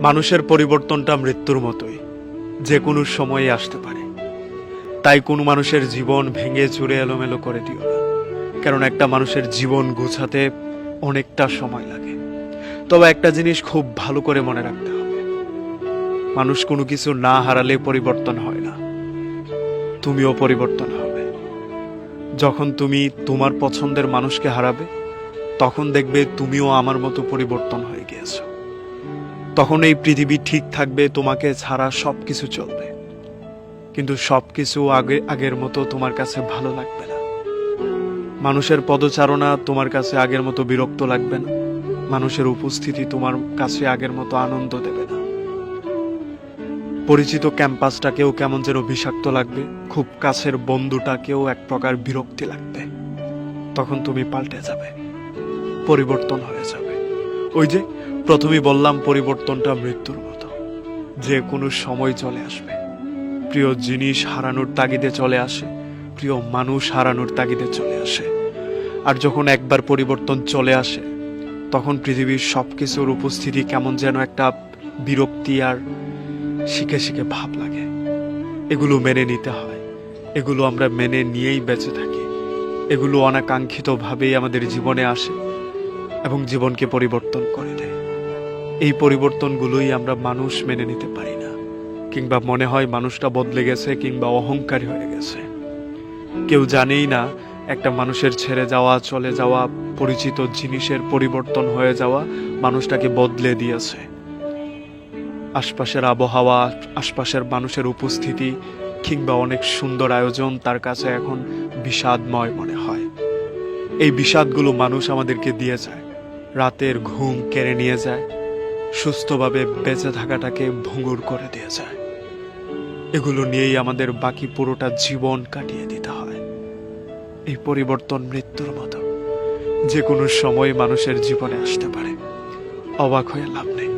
মানুষের পরিবর্তনটা মৃত্যুর মতোই, যে কোনো সময়ে আসতে পারে। তাই কোনো মানুষের জীবন ভেঙে চুরে এলোমেলো করে দিও না, কারণ একটা মানুষের জীবন গোছাতে অনেকটা সময় লাগে। তবে একটা জিনিস খুব ভালো করে মনে রাখতে হবে, মানুষ কোনো কিছু না হারালে পরিবর্তন হয় না। তুমিও পরিবর্তন হবে। যখন তুমি তোমার পছন্দের মানুষকে হারাবে, তখন দেখবে তুমিও আমার মতো পরিবর্তন হয়ে গিয়েছো। তখন এই পৃথিবী ঠিক থাকবে, তোমাকে ছাড়া সবকিছু চলবে, কিন্তু সবকিছু আগের মতো তোমার কাছে ভালো লাগবে না। মানুষের পদচারণা তোমার কাছে আগের মতো বিরক্ত লাগবে না। মানুষের উপস্থিতি তোমার কাছে আগের মতো আনন্দ দেবে না। পরিচিত ক্যাম্পাসটাকেও কেমন যেন বিষাক্ত লাগবে, খুব কাছের বন্ধুটাকেও এক প্রকার বিরক্তি লাগবে। তখন তুমি পাল্টে যাবে, পরিবর্তন হয়ে যাবে। ওই যে প্রথমেই বললাম, পরিবর্তনটা মৃত্যুর মতো, যে কোনো সময় চলে আসবে। প্রিয় জিনিস হারানোর তাগিদে চলে আসে, প্রিয় মানুষ হারানোর তাগিদে চলে আসে। আর যখন একবার পরিবর্তন চলে আসে, তখন পৃথিবীর সবকিছুর উপস্থিতি কেমন যেন একটা বিরক্তি আর শিখে শিখে ভাব লাগে। এগুলো মেনে নিতে হয়, এগুলো আমরা মেনে নিয়েই বেঁচে থাকি। এগুলো অনাকাঙ্ক্ষিতভাবেই আমাদের জীবনে আসে এবং জীবনকে পরিবর্তন করে দেয়। এই পরিবর্তনগুলোই আমরা মানুষ মেনে নিতে পারি না, কিংবা মনে হয় মানুষটা বদলে গেছে, কিংবা অহংকারী হয়ে গেছে। কেউ জানেই না একটা মানুষের ছেড়ে যাওয়া, চলে যাওয়া, পরিচিত জিনিসের পরিবর্তন হয়ে যাওয়া মানুষটাকে বদলে দিয়েছে। আশপাশের আবহাওয়া, আশপাশের মানুষের উপস্থিতি কিংবা অনেক সুন্দর আয়োজন তার কাছে এখন বিষাদময় মনে হয়। এই বিষাদগুলো মানুষ আমাদেরকে দিয়ে যায়, রাতের ঘুম কেড়ে নিয়ে যায়, সুস্থভাবে বেঁচে থাকাটাকে ভঙ্গুর করে দিয়ে যায়। এগুলো নিয়েই আমাদের বাকি পুরোটা জীবন কাটিয়ে দিতে হয়। এই পরিবর্তন মৃত্যুর মতো, যে কোনো সময় মানুষের জীবনে আসতে পারে। অবাক হয়ে লাভ নেই।